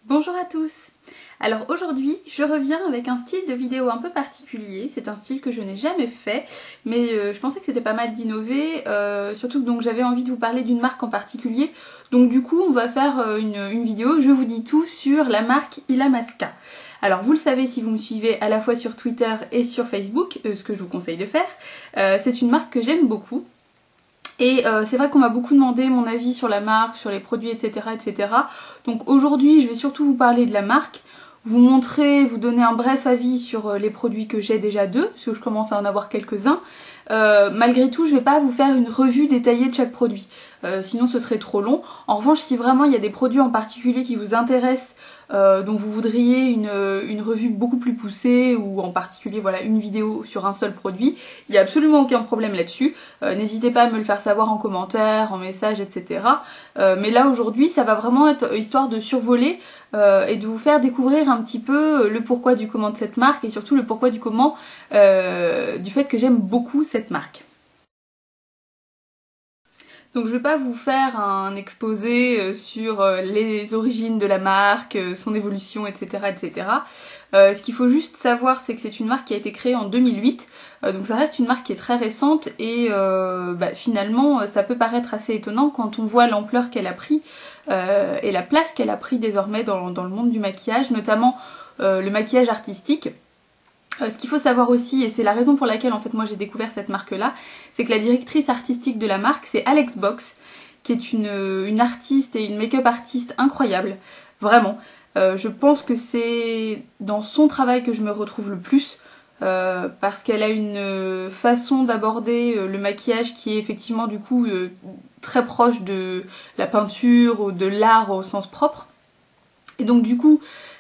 Bonjour à tous. Alors aujourd'hui je reviens avec un style de vidéo un peu particulier, c'est un style que je n'ai jamais fait mais je pensais que c'était pas mal d'innover, surtout que donc j'avais envie de vous parler d'une marque en particulier, donc du coup on va faire une vidéo, je vous dis tout sur la marque Illamasqua. Alors vous le savez si vous me suivez à la fois sur Twitter et sur Facebook, ce que je vous conseille de faire, c'est une marque que j'aime beaucoup. Et c'est vrai qu'on m'a beaucoup demandé mon avis sur la marque, sur les produits, etc. etc. Donc aujourd'hui, je vais surtout vous parler de la marque, vous montrer, vous donner un bref avis sur les produits que j'ai déjà d'eux, parce que je commence à en avoir quelques-uns. Malgré tout, je vais pas vous faire une revue détaillée de chaque produit, sinon ce serait trop long. En revanche, si vraiment il y a des produits en particulier qui vous intéressent, dont vous voudriez une revue beaucoup plus poussée, ou en particulier voilà une vidéo sur un seul produit, il n'y a absolument aucun problème là-dessus. N'hésitez pas à me le faire savoir en commentaire, en message, etc. Mais là aujourd'hui, ça va vraiment être histoire de survoler et de vous faire découvrir un petit peu le pourquoi du comment de cette marque, et surtout le pourquoi du comment du fait que j'aime beaucoup cette marque. Donc je ne vais pas vous faire un exposé sur les origines de la marque, son évolution, etc. etc. Ce qu'il faut juste savoir, c'est que c'est une marque qui a été créée en 2008, donc ça reste une marque qui est très récente, et finalement ça peut paraître assez étonnant quand on voit l'ampleur qu'elle a pris et la place qu'elle a pris désormais dans le monde du maquillage, notamment le maquillage artistique. Ce qu'il faut savoir aussi, et c'est la raison pour laquelle en fait moi j'ai découvert cette marque là, c'est que la directrice artistique de la marque c'est Alex Box, qui est une artiste et une make-up artiste incroyable, vraiment. Je pense que c'est dans son travail que je me retrouve le plus, parce qu'elle a une façon d'aborder le maquillage qui est effectivement du coup très proche de la peinture ou de l'art au sens propre. Et donc du coup,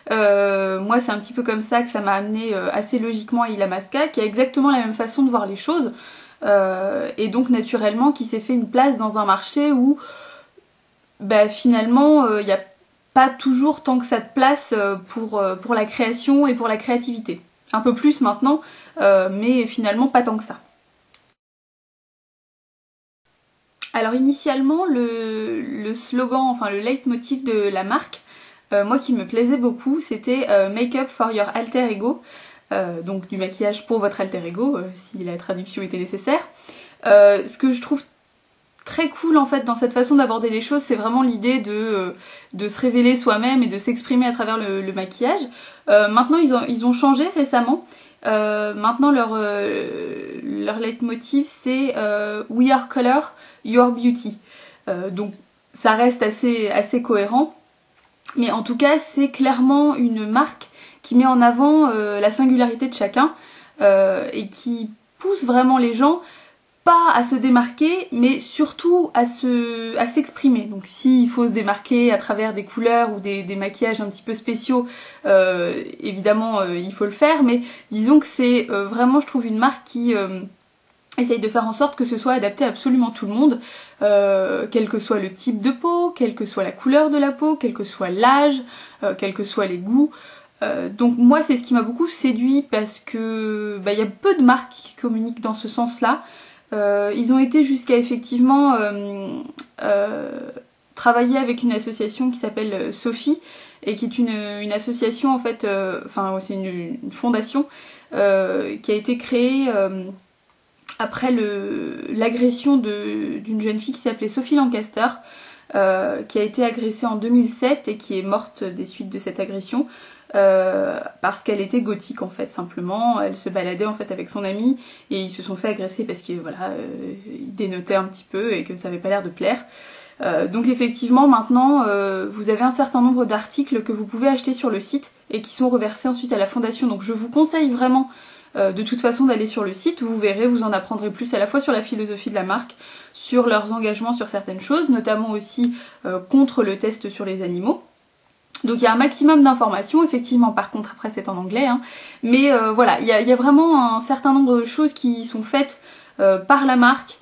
moi c'est un petit peu comme ça que ça m'a amené assez logiquement à Illamasqua, qui a exactement la même façon de voir les choses, et donc naturellement qui s'est fait une place dans un marché où finalement il n'y a pas toujours tant que ça de place pour la création et pour la créativité. Un peu plus maintenant, mais finalement pas tant que ça. Alors initialement le slogan, enfin le leitmotiv de la marque, moi qui me plaisait beaucoup, c'était Make-up for your alter ego, donc du maquillage pour votre alter ego, si la traduction était nécessaire. Ce que je trouve très cool en fait dans cette façon d'aborder les choses, c'est vraiment l'idée de se révéler soi-même et de s'exprimer à travers le maquillage. Maintenant ils ont changé récemment. Maintenant leur leitmotiv c'est We are color, your beauty. Donc ça reste assez cohérent. Mais en tout cas, c'est clairement une marque qui met en avant la singularité de chacun et qui pousse vraiment les gens, pas à se démarquer, mais surtout à s'exprimer. Donc s'il faut se démarquer à travers des couleurs ou des maquillages un petit peu spéciaux, évidemment il faut le faire, mais disons que c'est vraiment, je trouve, une marque qui essaye de faire en sorte que ce soit adapté à absolument tout le monde, quel que soit le type de peau, quelle que soit la couleur de la peau, quel que soit l'âge, quels que soient les goûts. Donc moi c'est ce qui m'a beaucoup séduit, parce que y a peu de marques qui communiquent dans ce sens-là. Ils ont été jusqu'à effectivement travailler avec une association qui s'appelle Sophie, et qui est une association en fait, enfin c'est une fondation qui a été créée après l'agression d'une jeune fille qui s'appelait Sophie Lancaster, qui a été agressée en 2007 et qui est morte des suites de cette agression, parce qu'elle était gothique en fait, simplement. Elle se baladait en fait avec son ami et ils se sont fait agresser parce qu'ils dénotaient un petit peu et que ça avait pas l'air de plaire. Donc effectivement maintenant vous avez un certain nombre d'articles que vous pouvez acheter sur le site et qui sont reversés ensuite à la fondation, donc je vous conseille vraiment de toute façon d'aller sur le site, vous verrez, vous en apprendrez plus à la fois sur la philosophie de la marque, sur leurs engagements sur certaines choses, notamment aussi contre le test sur les animaux. Donc il y a un maximum d'informations, effectivement, par contre après c'est en anglais, hein. Mais voilà, il y a vraiment un certain nombre de choses qui sont faites par la marque,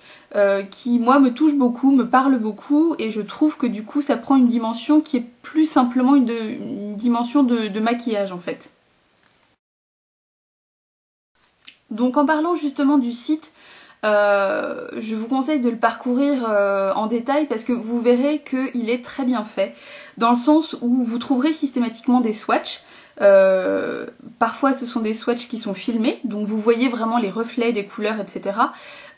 qui moi me touchent beaucoup, me parlent beaucoup, et je trouve que du coup ça prend une dimension qui est plus simplement une dimension de maquillage en fait. Donc en parlant justement du site, je vous conseille de le parcourir en détail parce que vous verrez qu'il est très bien fait, dans le sens où vous trouverez systématiquement des swatchs. Parfois ce sont des swatchs qui sont filmés, donc vous voyez vraiment les reflets des couleurs, etc.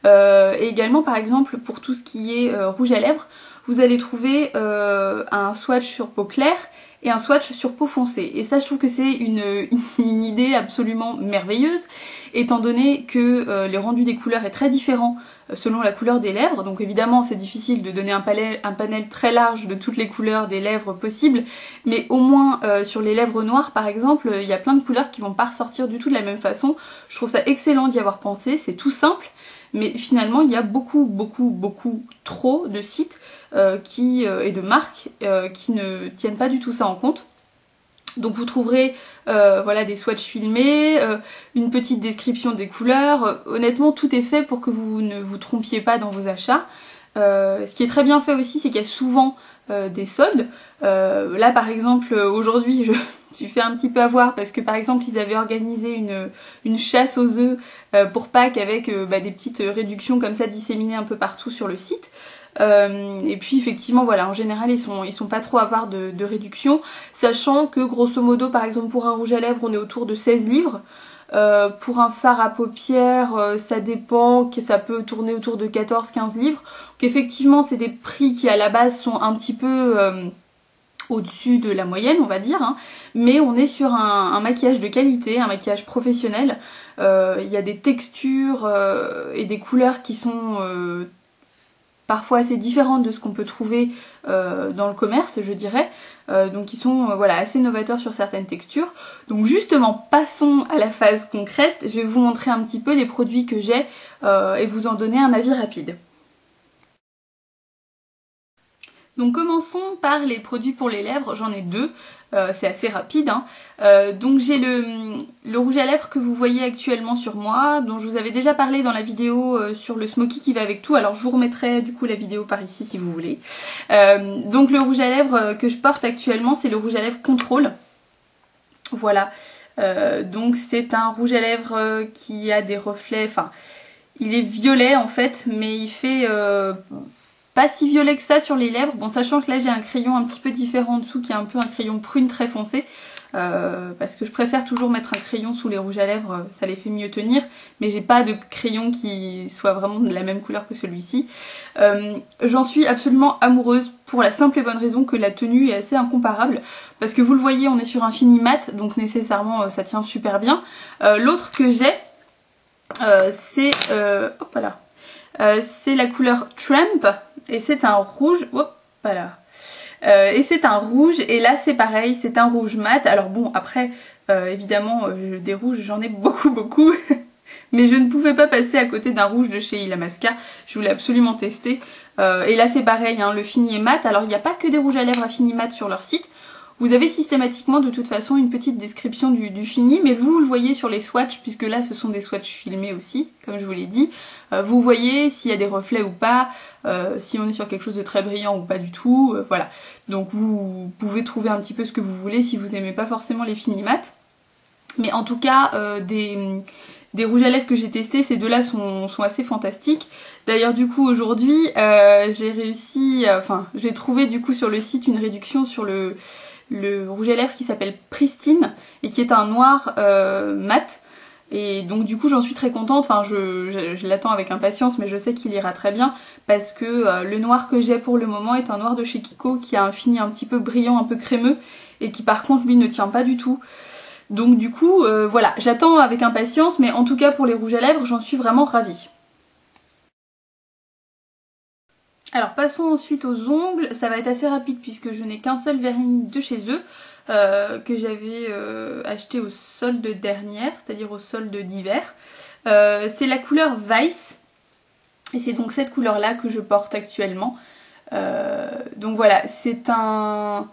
Et également par exemple pour tout ce qui est rouge à lèvres, vous allez trouver un swatch sur peau claire et un swatch sur peau foncée. Et ça je trouve que c'est une idée absolument merveilleuse, étant donné que le rendu des couleurs est très différent selon la couleur des lèvres. Donc évidemment c'est difficile de donner un panel très large de toutes les couleurs des lèvres possibles, mais au moins sur les lèvres noires par exemple, il y a plein de couleurs qui vont pas ressortir du tout de la même façon. Je trouve ça excellent d'y avoir pensé, c'est tout simple, mais finalement il y a beaucoup trop de sites et de marques qui ne tiennent pas du tout ça en compte. Donc vous trouverez voilà, des swatchs filmés, une petite description des couleurs. Honnêtement tout est fait pour que vous ne vous trompiez pas dans vos achats. Ce qui est très bien fait aussi, c'est qu'il y a souvent des soldes. Là par exemple aujourd'hui je suis fait un petit peu avoir parce que par exemple ils avaient organisé une chasse aux œufs pour Pâques avec des petites réductions comme ça disséminées un peu partout sur le site. Et puis effectivement voilà, en général ils sont pas trop avares de réduction, sachant que grosso modo par exemple pour un rouge à lèvres on est autour de 16 livres. Pour un fard à paupières ça dépend, que ça peut tourner autour de 14-15 livres. Donc effectivement c'est des prix qui à la base sont un petit peu au-dessus de la moyenne on va dire, hein. Mais on est sur un maquillage de qualité, un maquillage professionnel. Il y a des textures et des couleurs qui sont parfois assez différentes de ce qu'on peut trouver dans le commerce je dirais, donc ils sont voilà, assez novateurs sur certaines textures. Donc justement passons à la phase concrète, je vais vous montrer un petit peu les produits que j'ai et vous en donner un avis rapide. Donc commençons par les produits pour les lèvres, j'en ai deux, c'est assez rapide, hein. Donc j'ai le rouge à lèvres que vous voyez actuellement sur moi, dont je vous avais déjà parlé dans la vidéo sur le smoky qui va avec tout, alors je vous remettrai du coup la vidéo par ici si vous voulez. Donc le rouge à lèvres que je porte actuellement c'est le rouge à lèvres Contrôle, voilà. Donc c'est un rouge à lèvres qui a des reflets, enfin il est violet en fait, mais il fait pas si violet que ça sur les lèvres, bon sachant que là j'ai un crayon un petit peu différent en dessous qui est un peu un crayon prune très foncé, parce que je préfère toujours mettre un crayon sous les rouges à lèvres, ça les fait mieux tenir, mais j'ai pas de crayon qui soit vraiment de la même couleur que celui-ci. J'en suis absolument amoureuse pour la simple et bonne raison que la tenue est assez incomparable, parce que vous le voyez on est sur un fini mat, donc nécessairement ça tient super bien. L'autre que j'ai c'est hop là. C'est la couleur Tramp et c'est un rouge, hop, voilà. Et c'est un rouge et là c'est pareil, c'est un rouge mat. Alors bon après évidemment des rouges j'en ai beaucoup mais je ne pouvais pas passer à côté d'un rouge de chez Illamasqua, je voulais absolument tester. Et là c'est pareil, hein, le fini est mat. Alors il n'y a pas que des rouges à lèvres à fini mat sur leur site. Vous avez systématiquement de toute façon une petite description du fini, mais vous le voyez sur les swatchs, puisque là ce sont des swatchs filmés aussi, comme je vous l'ai dit. Vous voyez s'il y a des reflets ou pas, si on est sur quelque chose de très brillant ou pas du tout, voilà. Donc vous pouvez trouver un petit peu ce que vous voulez si vous n'aimez pas forcément les finis mat. Mais en tout cas, des rouges à lèvres que j'ai testés, ces deux-là sont assez fantastiques. D'ailleurs du coup aujourd'hui, j'ai trouvé du coup sur le site une réduction sur le rouge à lèvres qui s'appelle Pristine et qui est un noir mat, et donc du coup j'en suis très contente, enfin je l'attends avec impatience, mais je sais qu'il ira très bien parce que le noir que j'ai pour le moment est un noir de chez Kiko qui a un fini un petit peu brillant, un peu crémeux, et qui par contre lui ne tient pas du tout. Donc du coup voilà, j'attends avec impatience, mais en tout cas pour les rouges à lèvres j'en suis vraiment ravie. Alors passons ensuite aux ongles, ça va être assez rapide puisque je n'ai qu'un seul vernis de chez eux que j'avais acheté au solde dernière, c'est-à-dire au solde d'hiver. C'est la couleur Vice et c'est donc cette couleur là que je porte actuellement. Donc voilà, c'est un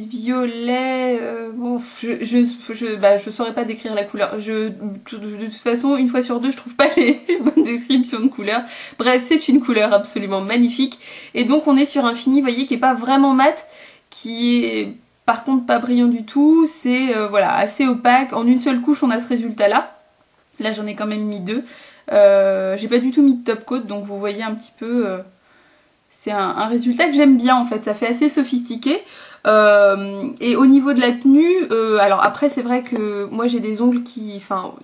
violet, bon, je saurais pas décrire la couleur. De toute façon, une fois sur deux, je trouve pas les bonnes descriptions de couleurs. Bref, c'est une couleur absolument magnifique. Et donc on est sur un fini, vous voyez, qui est pas vraiment mat, qui est par contre pas brillant du tout. C'est voilà, assez opaque. En une seule couche, on a ce résultat-là. Là j'en ai quand même mis 2. J'ai pas du tout mis de top coat, donc vous voyez un petit peu... c'est un résultat que j'aime bien en fait, ça fait assez sophistiqué. Et au niveau de la tenue, alors après c'est vrai que moi j'ai des ongles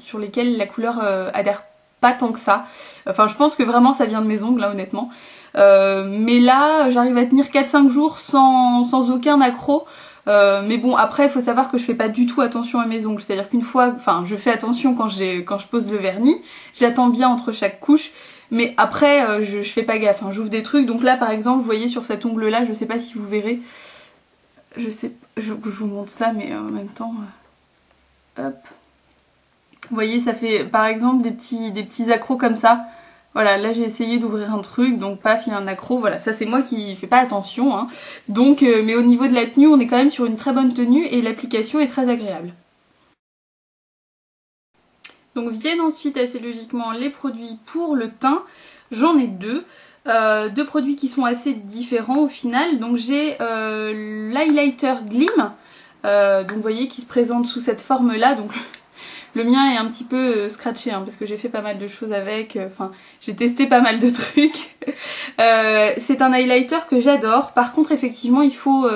sur lesquels la couleur adhère pas tant que ça. Enfin je pense que vraiment ça vient de mes ongles là honnêtement. Mais là j'arrive à tenir 4-5 jours sans aucun accroc. Mais bon après il faut savoir que je fais pas du tout attention à mes ongles, c'est à dire qu'une fois, enfin je fais attention quand je pose le vernis, j'attends bien entre chaque couche, mais après je fais pas gaffe, hein. J'ouvre des trucs, donc là par exemple vous voyez sur cet ongle là, je sais pas si vous verrez, je vous montre ça mais en même temps, hop, vous voyez ça fait par exemple des petits accros comme ça. Voilà, là j'ai essayé d'ouvrir un truc, donc paf, il y a un accro, voilà, ça c'est moi qui fais pas attention, hein. Donc, mais au niveau de la tenue, on est quand même sur une très bonne tenue et l'application est très agréable. Donc viennent ensuite assez logiquement les produits pour le teint, j'en ai deux. Deux produits qui sont assez différents au final, donc j'ai l'highlighter Gleam, donc vous voyez qui se présente sous cette forme là, donc... Le mien est un petit peu scratché hein, parce que j'ai fait pas mal de choses avec, enfin j'ai testé pas mal de trucs. C'est un highlighter que j'adore, par contre effectivement il faut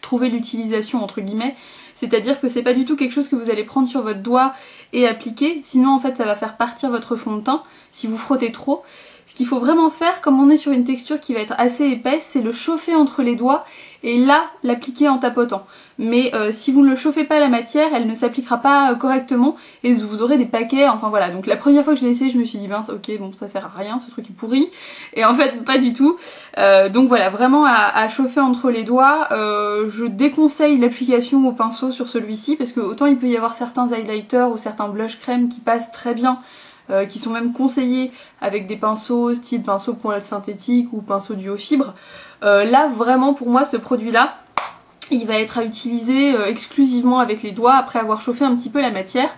trouver l'utilisation entre guillemets, c'est-à-dire que c'est pas du tout quelque chose que vous allez prendre sur votre doigt et appliquer, sinon en fait ça va faire partir votre fond de teint si vous frottez trop. Ce qu'il faut vraiment faire, comme on est sur une texture qui va être assez épaisse, c'est le chauffer entre les doigts et là l'appliquer en tapotant. Mais si vous ne le chauffez pas la matière, elle ne s'appliquera pas correctement et vous aurez des paquets, enfin voilà. Donc la première fois que je l'ai essayé, je me suis dit mince, ok bon ça sert à rien, ce truc est pourri. Et en fait pas du tout. Donc voilà, vraiment à chauffer entre les doigts. Je déconseille l'application au pinceau sur celui-ci parce que autant il peut y avoir certains highlighters ou certains blush crème qui passent très bien, qui sont même conseillés avec des pinceaux style pinceau poil synthétique ou pinceau duo fibre. Là vraiment pour moi ce produit là il va être à utiliser exclusivement avec les doigts après avoir chauffé un petit peu la matière.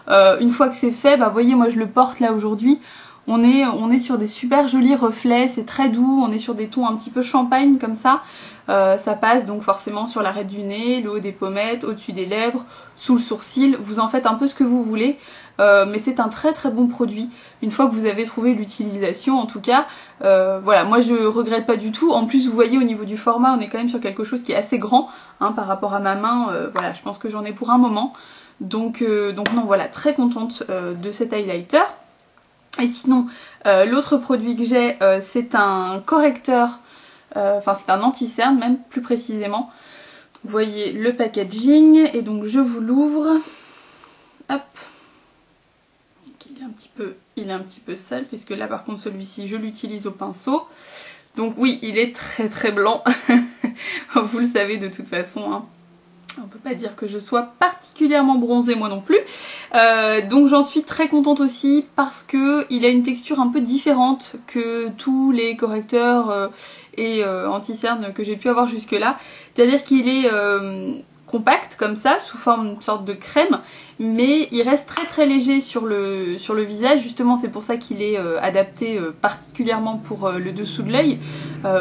Une fois que c'est fait, bah voyez moi je le porte là aujourd'hui, on est sur des super jolis reflets, c'est très doux, on est sur des tons un petit peu champagne comme ça. Ça passe donc forcément sur l'arête du nez, le haut des pommettes, au-dessus des lèvres, sous le sourcil, vous en faites un peu ce que vous voulez. Mais c'est un très très bon produit, une fois que vous avez trouvé l'utilisation en tout cas. Voilà, moi je regrette pas du tout. En plus vous voyez au niveau du format on est quand même sur quelque chose qui est assez grand hein, par rapport à ma main. Voilà, je pense que j'en ai pour un moment. Donc non voilà, très contente de cet highlighter. Et sinon l'autre produit que j'ai c'est un correcteur, enfin c'est un anti-cerne même plus précisément. Vous voyez le packaging et donc je vous l'ouvre. Hop. Il est un petit peu sale puisque là par contre celui-ci je l'utilise au pinceau. Donc oui il est très très blanc. Vous le savez de toute façon hein. On peut pas dire que je sois particulièrement bronzée moi non plus. Donc j'en suis très contente aussi parce que il a une texture un peu différente que tous les correcteurs et anti-cerne que j'ai pu avoir jusque là. C'est-à-dire qu'il est compact comme ça, sous forme d'une sorte de crème, mais il reste très très léger sur le visage, justement c'est pour ça qu'il est adapté particulièrement pour le dessous de l'œil,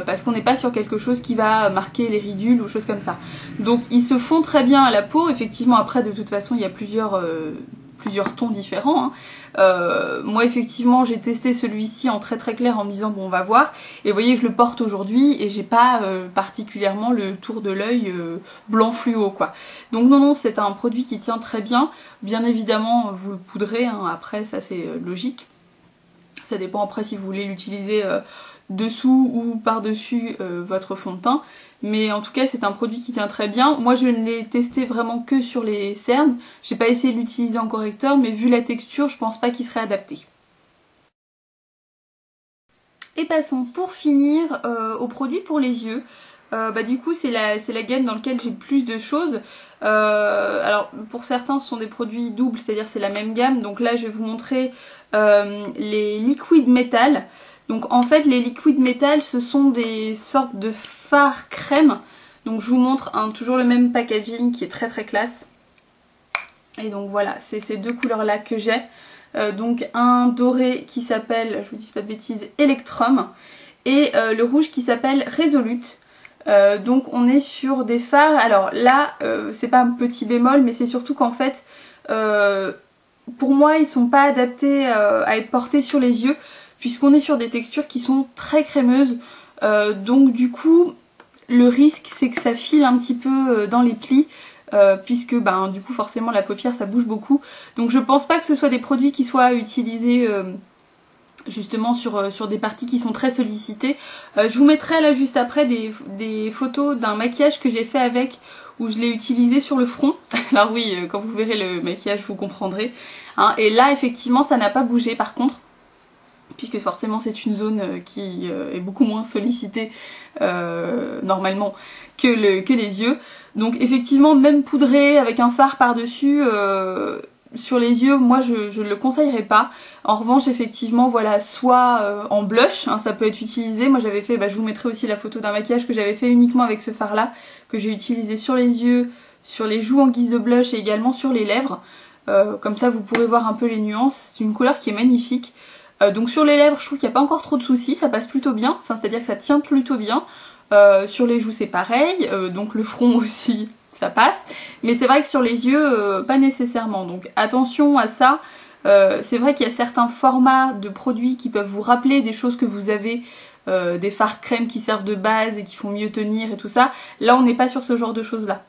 parce qu'on n'est pas sur quelque chose qui va marquer les ridules ou choses comme ça. Donc il se fond très bien à la peau, effectivement après de toute façon il y a plusieurs tons différents hein. Moi effectivement j'ai testé celui-ci en très très clair en me disant bon on va voir, et vous voyez que je le porte aujourd'hui et j'ai pas particulièrement le tour de l'œil blanc fluo quoi. Donc non c'est un produit qui tient très bien, bien évidemment vous le poudrez hein, après ça c'est logique, ça dépend après si vous voulez l'utiliser dessous ou par-dessus votre fond de teint. Mais en tout cas c'est un produit qui tient très bien. Moi je ne l'ai testé vraiment que sur les cernes. J'ai pas essayé de l'utiliser en correcteur mais vu la texture je pense pas qu'il serait adapté. Et passons pour finir aux produits pour les yeux. Du coup c'est la gamme dans laquelle j'ai plus de choses. Alors pour certains ce sont des produits doubles, c'est-à-dire c'est la même gamme. Donc là je vais vous montrer les liquid metal. Donc en fait les liquid metal ce sont des sortes de fards crème. Donc je vous montre toujours le même packaging qui est très très classe. Et donc voilà, c'est ces deux couleurs là que j'ai. Donc un doré qui s'appelle, je vous dis pas de bêtises, Electrum. Et le rouge qui s'appelle Resolute. Donc on est sur des fards, alors là c'est pas un petit bémol mais c'est surtout qu'en fait pour moi ils sont pas adaptés à être portés sur les yeux, puisqu'on est sur des textures qui sont très crémeuses, donc du coup le risque c'est que ça file un petit peu dans les plis, puisque du coup forcément la paupière ça bouge beaucoup, donc je pense pas que ce soit des produits qui soient utilisés justement sur des parties qui sont très sollicitées. Je vous mettrai là juste après des photos d'un maquillage que j'ai fait avec, où je l'ai utilisé sur le front. Alors oui, quand vous verrez le maquillage vous comprendrez, hein. Et là effectivement ça n'a pas bougé par contre, puisque forcément c'est une zone qui est beaucoup moins sollicitée normalement que les yeux. Donc effectivement même poudré avec un fard par dessus sur les yeux, moi je ne le conseillerais pas. En revanche effectivement voilà, soit en blush, hein, ça peut être utilisé. Moi j'avais fait, je vous mettrai aussi la photo d'un maquillage que j'avais fait uniquement avec ce fard là, que j'ai utilisé sur les yeux, sur les joues en guise de blush et également sur les lèvres. Comme ça vous pourrez voir un peu les nuances, c'est une couleur qui est magnifique. Donc sur les lèvres je trouve qu'il n'y a pas encore trop de soucis, ça passe plutôt bien, enfin c'est à dire que ça tient plutôt bien. Sur les joues c'est pareil, donc le front aussi ça passe, mais c'est vrai que sur les yeux pas nécessairement, donc attention à ça. C'est vrai qu'il y a certains formats de produits qui peuvent vous rappeler des choses que vous avez, des fards crème qui servent de base et qui font mieux tenir et tout ça. Là on n'est pas sur ce genre de choses là.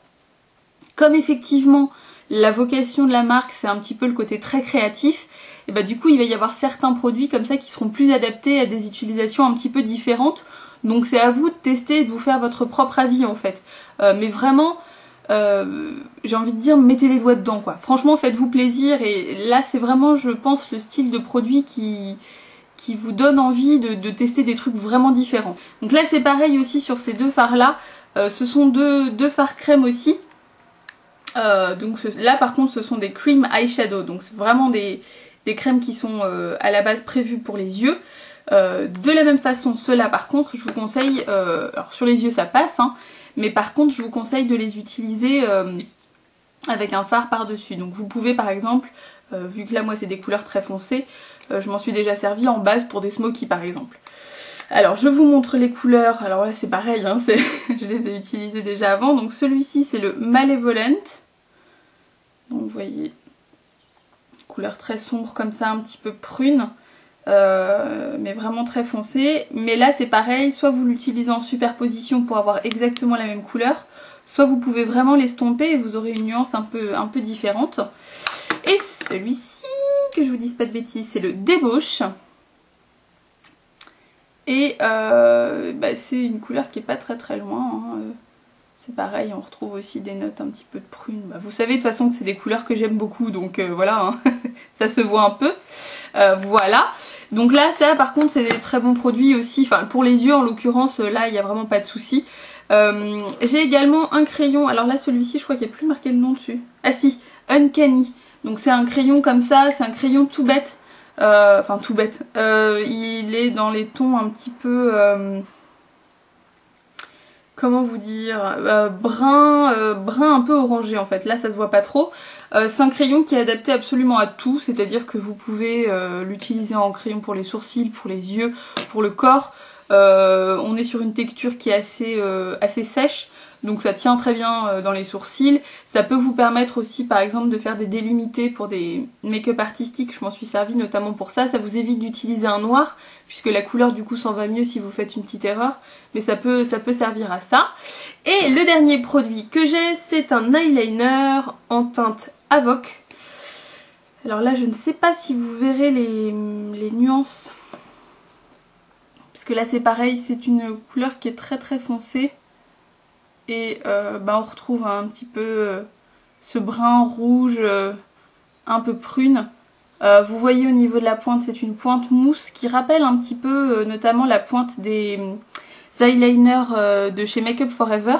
Comme effectivement la vocation de la marque c'est un petit peu le côté très créatif, et du coup il va y avoir certains produits comme ça qui seront plus adaptés à des utilisations un petit peu différentes. Donc c'est à vous de tester et de vous faire votre propre avis en fait. Mais vraiment, j'ai envie de dire, mettez les doigts dedans quoi. Franchement faites-vous plaisir, et là c'est vraiment je pense le style de produit qui vous donne envie de tester des trucs vraiment différents. Donc là c'est pareil aussi sur ces deux fards là. Ce sont deux fards crème aussi. Donc là par contre ce sont des cream eyeshadow. Donc c'est vraiment des crèmes qui sont à la base prévues pour les yeux. De la même façon, ceux-là par contre je vous conseille, alors sur les yeux ça passe, hein, mais par contre je vous conseille de les utiliser avec un fard par dessus. Donc vous pouvez par exemple, vu que là moi c'est des couleurs très foncées, je m'en suis déjà servi en base pour des smokies par exemple. Alors je vous montre les couleurs, alors là c'est pareil, hein, je les ai utilisées déjà avant. Donc celui-ci c'est le Malevolent, donc vous voyez, couleur très sombre comme ça, un petit peu prune. Mais vraiment très foncé. Mais là c'est pareil, soit vous l'utilisez en superposition pour avoir exactement la même couleur, soit vous pouvez vraiment l'estomper et vous aurez une nuance un peu différente. Et celui-ci, que je vous dise pas de bêtises, c'est le Débauche. Et c'est une couleur qui est pas très loin, hein. C'est pareil, on retrouve aussi des notes un petit peu de prune. Vous savez de toute façon que c'est des couleurs que j'aime beaucoup, donc voilà, hein. Ça se voit un peu. Voilà. Donc là, ça par contre, c'est des très bons produits aussi. Enfin, pour les yeux en l'occurrence, là, il n'y a vraiment pas de souci. J'ai également un crayon. Alors là, celui-ci, je crois qu'il n'y a plus marqué le nom dessus. Ah si, Uncanny. Donc c'est un crayon comme ça, c'est un crayon tout bête. Enfin, tout bête. Il est dans les tons un petit peu... comment vous dire, brun un peu orangé en fait. Là ça se voit pas trop. C'est un crayon qui est adapté absolument à tout, c'est-à-dire que vous pouvez l'utiliser en crayon pour les sourcils, pour les yeux, pour le corps. On est sur une texture qui est assez sèche, donc ça tient très bien dans les sourcils. Ça peut vous permettre aussi par exemple de faire des délimités pour des make-up artistiques, je m'en suis servi notamment pour ça. Ça vous évite d'utiliser un noir, puisque la couleur du coup s'en va mieux si vous faites une petite erreur, mais ça peut servir à ça. Et le dernier produit que j'ai, c'est un eyeliner en teinte Avoc. Alors là je ne sais pas si vous verrez les nuances, parce que là c'est pareil, c'est une couleur qui est très foncée. Et on retrouve un petit peu ce brun rouge un peu prune. Vous voyez au niveau de la pointe, c'est une pointe mousse qui rappelle un petit peu notamment la pointe des eyeliners de chez Make Up For Ever.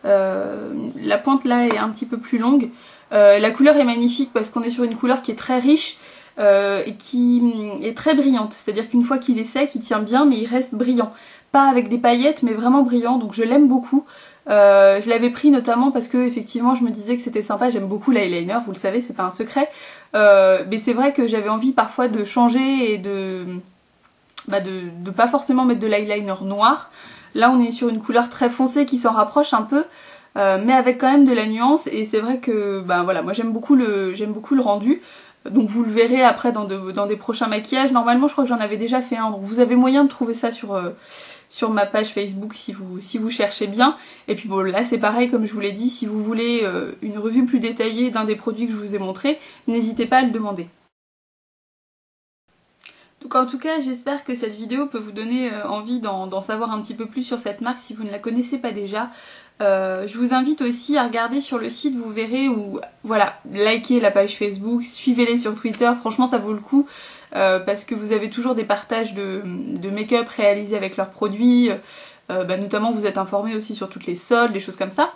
La pointe là est un petit peu plus longue. La couleur est magnifique parce qu'on est sur une couleur qui est très riche et qui est très brillante. C'est-à-dire qu'une fois qu'il est sec, il tient bien mais il reste brillant. Pas avec des paillettes mais vraiment brillant, donc je l'aime beaucoup. Je l'avais pris notamment parce que effectivement je me disais que c'était sympa, j'aime beaucoup l'eyeliner, vous le savez, c'est pas un secret. Mais c'est vrai que j'avais envie parfois de changer et de pas forcément mettre de l'eyeliner noir. Là on est sur une couleur très foncée qui s'en rapproche un peu, mais avec quand même de la nuance, et c'est vrai que voilà, moi j'aime beaucoup le rendu. Donc vous le verrez après dans des prochains maquillages. Normalement je crois que j'en avais déjà fait un, donc vous avez moyen de trouver ça sur ma page Facebook si vous cherchez bien. Et puis bon, là c'est pareil, comme je vous l'ai dit, si vous voulez une revue plus détaillée d'un des produits que je vous ai montré, n'hésitez pas à le demander. Donc en tout cas, j'espère que cette vidéo peut vous donner envie d'en savoir un petit peu plus sur cette marque si vous ne la connaissez pas déjà. Je vous invite aussi à regarder sur le site, vous verrez, ou voilà, likez la page Facebook, suivez-les sur Twitter, franchement ça vaut le coup parce que vous avez toujours des partages de make-up réalisés avec leurs produits, notamment vous êtes informés aussi sur toutes les soldes, des choses comme ça.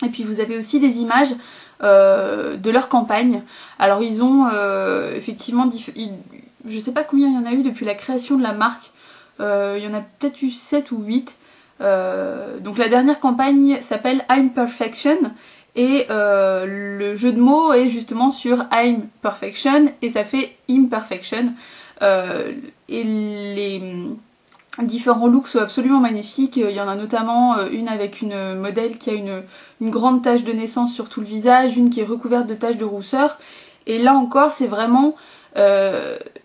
Et puis vous avez aussi des images de leur campagne. Alors ils ont effectivement, je sais pas combien il y en a eu depuis la création de la marque, il y en a peut-être eu 7 ou 8. Donc la dernière campagne s'appelle I'm Perfection et le jeu de mots est justement sur I'm Perfection et ça fait Imperfection. Et les différents looks sont absolument magnifiques. Il y en a notamment une avec une modèle qui a une grande tache de naissance sur tout le visage, une qui est recouverte de taches de rousseur. Et là encore c'est vraiment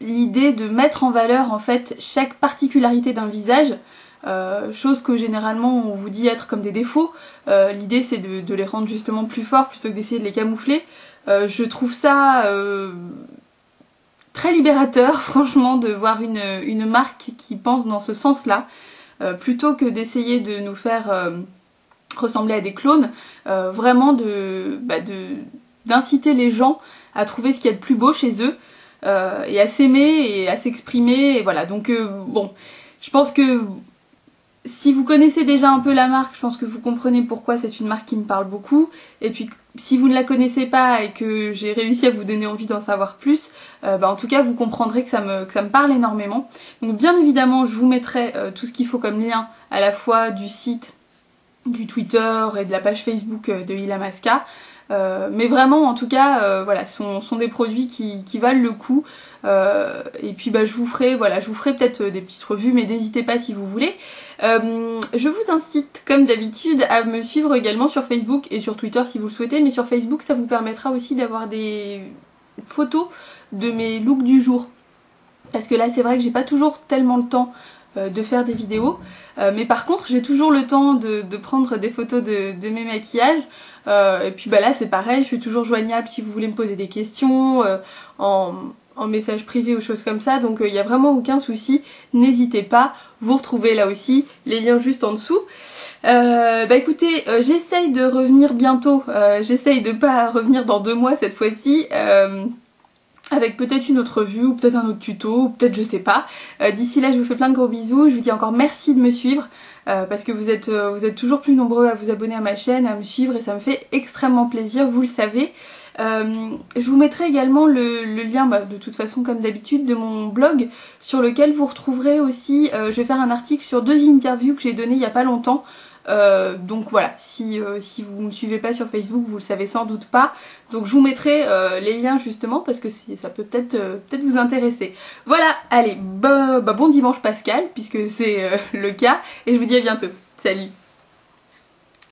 l'idée de mettre en valeur en fait chaque particularité d'un visage. Chose que généralement on vous dit être comme des défauts. L'idée c'est de les rendre justement plus forts plutôt que d'essayer de les camoufler. Je trouve ça très libérateur franchement de voir une marque qui pense dans ce sens-là, plutôt que d'essayer de nous faire ressembler à des clones, vraiment d'inciter les gens à trouver ce qu'il y a de plus beau chez eux et à s'aimer et à s'exprimer, et voilà. Donc bon, je pense que si vous connaissez déjà un peu la marque, je pense que vous comprenez pourquoi c'est une marque qui me parle beaucoup. Et puis si vous ne la connaissez pas et que j'ai réussi à vous donner envie d'en savoir plus, en tout cas vous comprendrez que ça me parle énormément. Donc bien évidemment je vous mettrai tout ce qu'il faut comme lien à la fois du site, du Twitter et de la page Facebook de Illamasqua. Mais vraiment en tout cas voilà, sont des produits qui valent le coup. Et puis je vous ferai peut-être des petites revues, mais n'hésitez pas si vous voulez. Je vous incite comme d'habitude à me suivre également sur Facebook et sur Twitter si vous le souhaitez, mais sur Facebook ça vous permettra aussi d'avoir des photos de mes looks du jour. Parce que là c'est vrai que j'ai pas toujours tellement le temps de faire des vidéos, mais par contre j'ai toujours le temps de prendre des photos de mes maquillages. Et puis là c'est pareil, je suis toujours joignable si vous voulez me poser des questions en message privé ou choses comme ça, donc il n'y a vraiment aucun souci, n'hésitez pas, vous retrouvez là aussi les liens juste en dessous. Écoutez, j'essaye de revenir bientôt, j'essaye de pas revenir dans 2 mois cette fois-ci, avec peut-être une autre revue ou peut-être un autre tuto ou peut-être je sais pas. D'ici là je vous fais plein de gros bisous, je vous dis encore merci de me suivre parce que vous êtes toujours plus nombreux à vous abonner à ma chaîne, à me suivre et ça me fait extrêmement plaisir, vous le savez. Je vous mettrai également le lien de toute façon comme d'habitude de mon blog sur lequel vous retrouverez aussi, je vais faire un article sur 2 interviews que j'ai données il y a pas longtemps. Donc voilà, si vous ne me suivez pas sur Facebook, vous le savez sans doute pas. Donc je vous mettrai les liens justement parce que ça peut peut-être vous intéresser. Voilà, allez, bon dimanche Pascal puisque c'est le cas et je vous dis à bientôt. Salut!